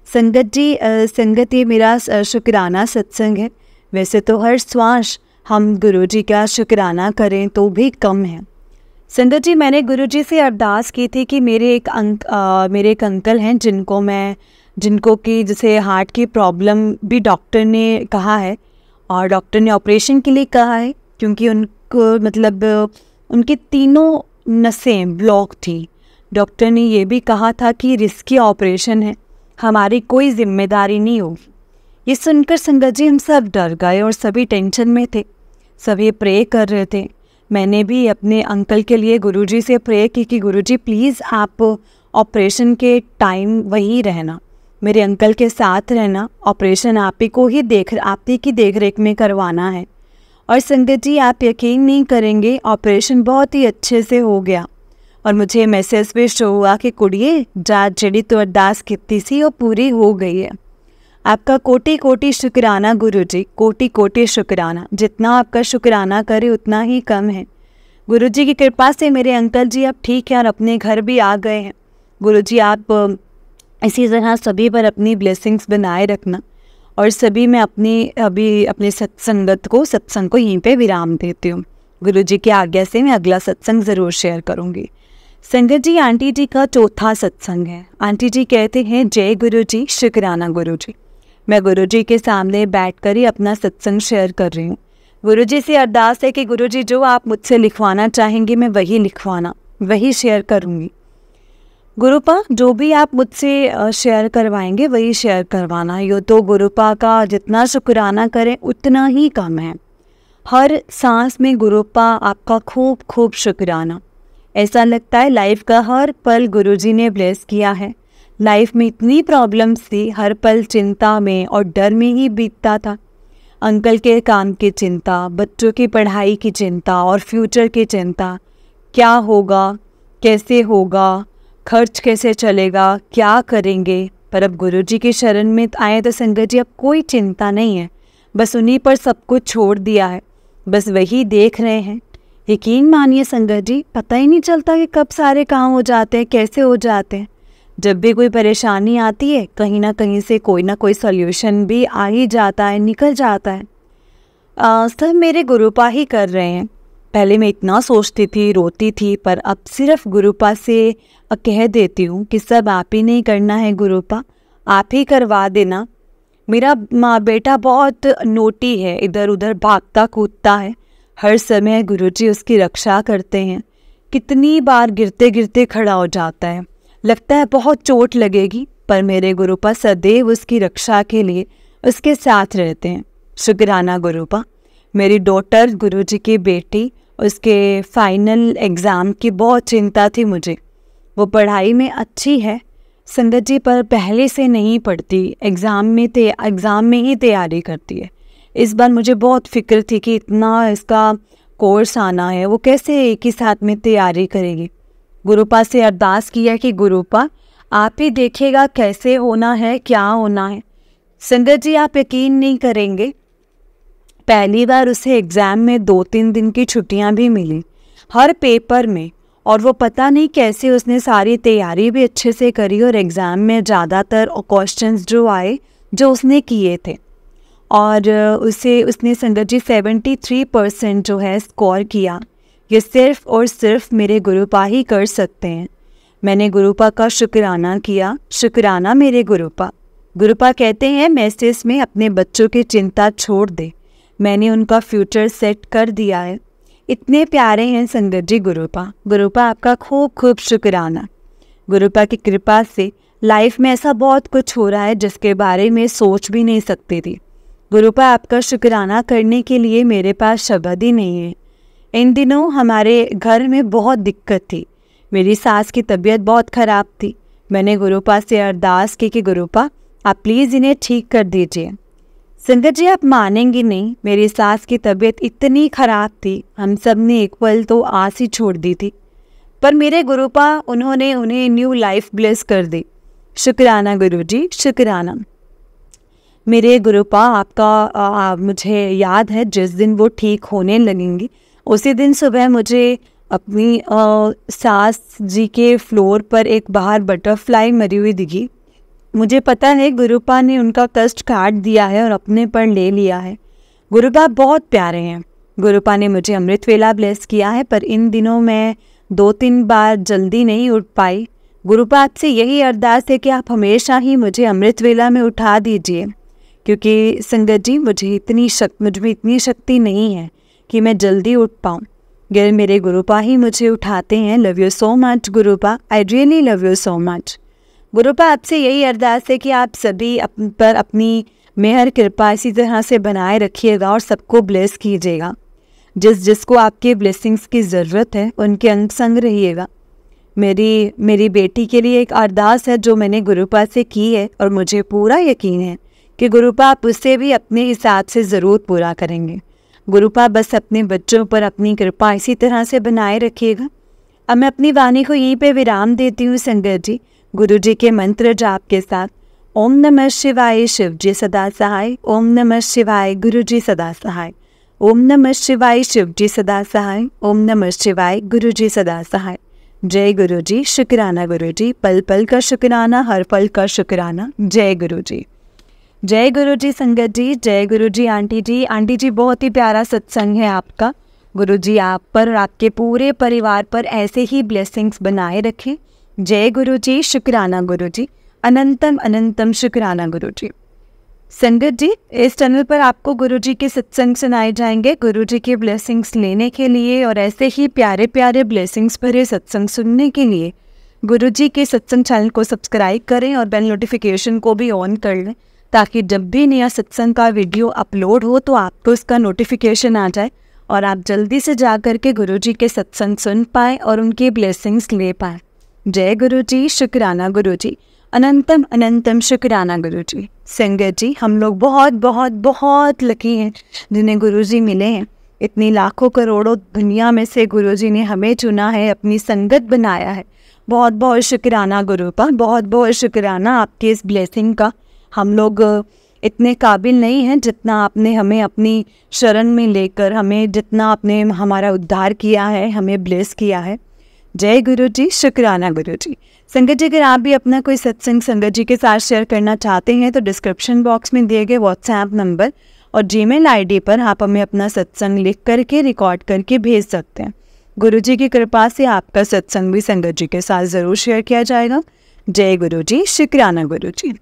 संगत जी, संगत ये मेरा शुक्राना सत्संग है। वैसे तो हर श्वास हम गुरुजी का शुक्राना करें तो भी कम है। संगत जी, मैंने गुरुजी से अरदास की थी कि मेरे एक अंकल हैं जिनको कि जैसे हार्ट की प्रॉब्लम भी डॉक्टर ने कहा है, और डॉक्टर ने ऑपरेशन के लिए कहा है, क्योंकि उनको उनकी तीनों नसें ब्लॉक थी। डॉक्टर ने ये भी कहा था कि रिस्की ऑपरेशन है, हमारी कोई जिम्मेदारी नहीं होगी। ये सुनकर संगत जी हम सब डर गए और सभी टेंशन में थे, सभी प्रे कर रहे थे। मैंने भी अपने अंकल के लिए गुरुजी से प्रे की कि गुरुजी प्लीज़ आप ऑपरेशन के टाइम वहीं रहना, मेरे अंकल के साथ रहना, ऑपरेशन आप ही की देख रेख में करवाना है। और संगत जी आप यकीन नहीं करेंगे, ऑपरेशन बहुत ही अच्छे से हो गया। और मुझे मैसेज पे शो हुआ कि कुड़िए जा जड़ी तो अरदास कीती सी वो पूरी हो गई है। आपका कोटि कोटि शुक्राना गुरुजी, कोटि कोटि शुक्राना। जितना आपका शुक्राना करे उतना ही कम है। गुरुजी की कृपा से मेरे अंकल जी अब ठीक है और अपने घर भी आ गए हैं। गुरुजी आप इसी तरह सभी पर अपनी ब्लेसिंग्स बनाए रखना। और सभी मैं अपने सत्संग को यहीं पे विराम देती हूँ। गुरुजी की आज्ञा से मैं अगला सत्संग ज़रूर शेयर करूँगी। संगत जी, आंटी जी का चौथा सत्संग है। आंटी जी कहते हैं जय गुरुजी, शुक्राना गुरुजी। मैं गुरुजी के सामने बैठकर ही अपना सत्संग शेयर कर रही हूँ। गुरुजी से अरदास है कि गुरुजी जो आप मुझसे लिखवाना चाहेंगे मैं वही शेयर करूँगी। गुरुपा जो भी आप मुझसे शेयर करवाएंगे वही शेयर करवाना। यो तो गुरुपा का जितना शुक्राना करें उतना ही कम है। हर सांस में गुरुपा आपका खूब खूब शुक्राना। ऐसा लगता है लाइफ का हर पल गुरुजी ने ब्लेस किया है। लाइफ में इतनी प्रॉब्लम्स थी, हर पल चिंता में और डर में ही बीतता था। अंकल के काम की चिंता, बच्चों की पढ़ाई की चिंता और फ्यूचर की चिंता, क्या होगा, कैसे होगा, खर्च कैसे चलेगा, क्या करेंगे। पर अब गुरुजी की शरण में आए तो संगत जी अब कोई चिंता नहीं है, बस उन्हीं पर सब कुछ छोड़ दिया है, बस वही देख रहे हैं। यकीन मानिए संगत जी, पता ही नहीं चलता कि कब सारे काम हो जाते हैं, कैसे हो जाते हैं। जब भी कोई परेशानी आती है कहीं ना कहीं से कोई ना कोई सॉल्यूशन भी आ ही जाता है, निकल जाता है। सब मेरे गुरुपा ही कर रहे हैं। पहले मैं इतना सोचती थी, रोती थी, पर अब सिर्फ गुरुपा से कह देती हूँ कि सब आप ही नहीं करना है गुरुपा, आप ही करवा देना। मेरा बेटा बहुत नोटी है, इधर उधर भागता कूदता है, हर समय गुरुजी उसकी रक्षा करते हैं। कितनी बार गिरते गिरते खड़ा हो जाता है, लगता है बहुत चोट लगेगी, पर मेरे गुरुपा सदैव उसकी रक्षा के लिए उसके साथ रहते हैं। शुक्राना गुरुपा। मेरी डॉटर गुरुजी की बेटी, उसके फाइनल एग्ज़ाम की बहुत चिंता थी मुझे। वो पढ़ाई में अच्छी है संगत जी, पर पहले से नहीं पढ़ती, एग्ज़ाम में ही तैयारी करती है। इस बार मुझे बहुत फिक्र थी कि इतना इसका कोर्स आना है, वो कैसे एक ही साथ में तैयारी करेगी। गुरुपा से अरदास किया कि गुरुपा आप ही देखिएगा कैसे होना है, क्या होना है। संगत जी आप यकीन नहीं करेंगे, पहली बार उसे एग्ज़ाम में 2-3 दिन की छुट्टियां भी मिली हर पेपर में, और वो पता नहीं कैसे उसने सारी तैयारी भी अच्छे से करी और एग्ज़ाम में ज़्यादातर क्वेश्चंस जो आए जो उसने किए थे, और उसने संगत जी 73% जो है स्कोर किया। ये सिर्फ और सिर्फ मेरे गुरुपा ही कर सकते हैं। मैंने गुरुपा का शुक्राना किया, शुक्राना मेरे गुरुपा। गुरुपा कहते हैं मैसेज में अपने बच्चों की चिंता छोड़ दे, मैंने उनका फ्यूचर सेट कर दिया है। इतने प्यारे हैं संगत जी गुरुपा। गुरुपा आपका खूब खूब शुक्राना। गुरुपा की कृपा से लाइफ में ऐसा बहुत कुछ हो रहा है जिसके बारे में सोच भी नहीं सकती थी। गुरुपा आपका शुक्राना करने के लिए मेरे पास शब्द ही नहीं है। इन दिनों हमारे घर में बहुत दिक्कत थी, मेरी सास की तबीयत बहुत ख़राब थी। मैंने गुरुपा से अरदास की कि गुरुपा आप प्लीज़ इन्हें ठीक कर दीजिए। संगत जी आप मानेंगी नहीं, मेरी सास की तबीयत इतनी ख़राब थी, हम सब ने एक पल तो आस ही छोड़ दी थी, पर मेरे गुरुपा उन्होंने उन्हें न्यू लाइफ ब्लेस कर दी। शुक्राना गुरुजी, शुक्राना। मेरे गुरुपा आपका मुझे याद है जिस दिन वो ठीक होने लगेंगी उसी दिन सुबह मुझे अपनी सास जी के फ्लोर पर एक बाहर बटरफ्लाई मरी हुई दिखी। मुझे पता है गुरुपा ने उनका कष्ट काट दिया है और अपने पर ले लिया है। गुरुपा बहुत प्यारे हैं। गुरुपा ने मुझे अमृत वेला ब्लेस किया है, पर इन दिनों मैं 2-3 बार जल्दी नहीं उठ पाई। गुरुपा आपसे यही अरदास है कि आप हमेशा ही मुझे अमृत वेला में उठा दीजिए, क्योंकि संगत जी मुझ में इतनी शक्ति नहीं है कि मैं जल्दी उठ पाऊँ। गर मेरे गुरुपा ही मुझे उठाते हैं। Love you so much Gurupa, I really love you so much. Gurupa आपसे यही अरदास है कि आप सभी पर अपनी मेहर कृपा इसी तरह से बनाए रखिएगा और सबको ब्लेस कीजिएगा। जिसको आपके ब्लेसिंग्स की ज़रूरत है उनके अंग संग रहिएगा। मेरी बेटी के लिए एक अरदास है जो मैंने गुरुपा से की है, और मुझे पूरा यकीन है कि गुरुपा आप उससे भी अपने हिसाब से ज़रूर पूरा करेंगे। गुरुपा बस अपने बच्चों पर अपनी कृपा इसी तरह से बनाए रखिएगा। अब मैं अपनी वाणी को यहीं पे विराम देती हूँ संगत जी, गुरु जी के मंत्र जाप के साथ। ओम नमः शिवाय, शिव जी सदा सहाय। ओम नमः शिवाय, गुरु जी सदा सहाय। ओम नमः शिवाय, शिव जी सदा सहाय। ओम नमः शिवाय, गुरु जी सदा सहाय। जय गुरु जी, शुक्राना गुरु जी, पल पल का शुक्राना, हर पल का शुक्राना। जय गुरु जी, जय गुरु जी संगत जी, जय गुरु जी आंटी जी। आंटी जी बहुत ही प्यारा सत्संग है आपका। गुरु जी आप पर और आपके पूरे परिवार पर ऐसे ही ब्लेसिंग्स बनाए रखें। जय गुरु जी, शुक्राना गुरु जी, अनंतम अनंतम शुक्राना गुरु जी। संगत जी इस चैनल पर आपको गुरु जी के सत्संग सुनाए जाएंगे। गुरु जी के ब्लेसिंग्स लेने के लिए और ऐसे ही प्यारे प्यारे ब्लेसिंग्स भरे सत्संग सुनने के लिए गुरु जी के सत्संग चैनल को सब्सक्राइब करें और बेल नोटिफिकेशन को भी ऑन कर लें, ताकि जब भी नया सत्संग का वीडियो अपलोड हो तो आपको इसका नोटिफिकेशन आ जाए और आप जल्दी से जा कर के गुरु जी के सत्संग सुन पाएँ और उनके ब्लेसिंग्स ले पाएँ। जय गुरु जी, शुक्राना गुरु जी, अनंतम अनंतम शुक्राना गुरु जी। संगत जी हम लोग बहुत बहुत बहुत लकी हैं जिन्हें गुरु जी मिले हैं। इतनी लाखों करोड़ों दुनिया में से गुरु जी ने हमें चुना है, अपनी संगत बनाया है। बहुत बहुत शुक्राना गुरु का, बहुत बहुत शुक्राना आपके इस ब्लेसिंग का। हम लोग इतने काबिल नहीं हैं जितना आपने हमें अपनी शरण में लेकर, हमें जितना आपने हमारा उद्धार किया है, हमें ब्लेस किया है। जय गुरु जी, शुक्राना गुरु जी। संगत जी, अगर आप भी अपना कोई सत्संग संगत जी के साथ शेयर करना चाहते हैं तो डिस्क्रिप्शन बॉक्स में दिए गए व्हाट्सएप नंबर और जीमेल आईडी पर आप हमें अपना सत्संग लिख करके रिकॉर्ड करके भेज सकते हैं। गुरु जी की कृपा से आपका सत्संग भी संगत जी के साथ ज़रूर शेयर किया जाएगा। जय गुरु जी, शुक्राना गुरु जी।